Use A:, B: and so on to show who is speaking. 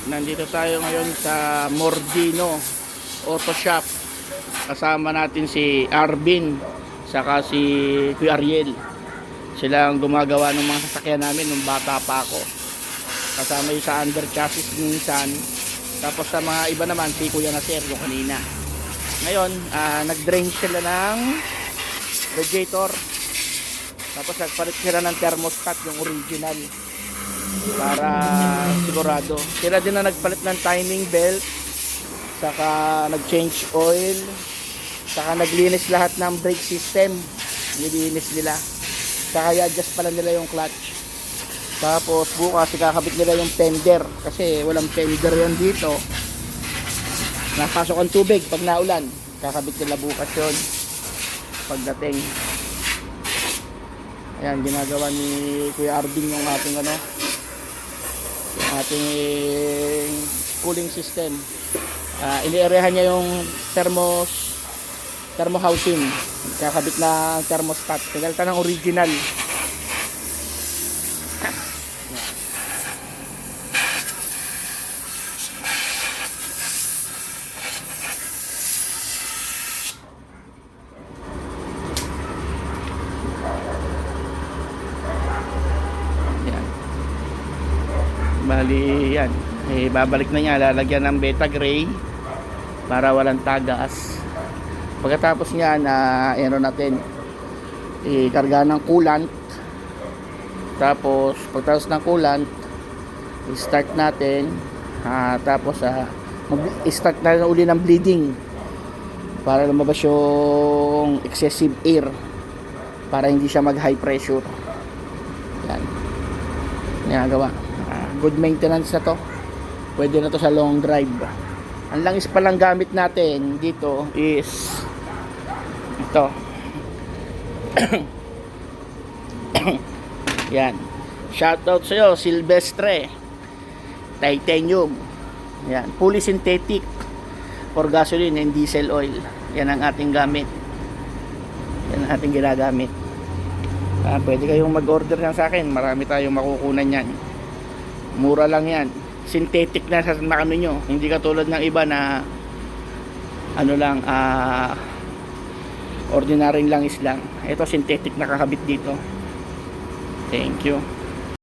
A: Nandito tayo ngayon sa Mordino Auto Shop. Kasama natin si Arvin saka si Kuya Ariel. Sila ang gumagawa ng mga sasakyan namin nung bata pa ako. Kasama yung sa under chassis minsan. Tapos sa mga iba naman si Kuya Nasir yung kanina. Ngayon nag-drain sila ng radiator. Tapos nagpalit sila ng thermostat yung original para sigurado. Sila din na nagpalit ng timing belt, saka nag-change oil, saka naglinis lahat ng brake system. Nilinis nila. Saka i-adjust pala nila yung clutch. Tapos bukas ikakabit nila yung fender kasi walang fender yan dito. Napasok ang tubig pag naulan. Kakabit nila bukas yun pagdating. Ayan, ginagawa ni Kuya Arvin yung ating ating cooling system. Iniarehan niya yung thermo housing. Kakabit na thermostat. Tagalta ng original. Bali yan, babalik na niya, lalagyan ng beta gray para walang tagas. Pagkatapos niya natin ikarga ng coolant. Tapos pagkatapos ng coolant i-start natin, tapos i-start na uli ng bleeding para lumabas yung excessive air para hindi siya mag high pressure. Yan ginagawa. Good maintenance na to. Pwede na to sa long drive. Ang langis pa lang gamit natin dito is ito. Yan. Shoutout sa iyo, Silvestre. Titanium. Yan, fully synthetic for gasoline and diesel oil. Yan ang ating gamit. Yan ang ating ginagamit. Pwede kayong mag-order yan sa akin. Marami tayong makukunan yan. Mura lang yan. Synthetic na sa nyo. Hindi katulad ng iba na ordinary langis lang. Ito synthetic nakakabit dito. Thank you.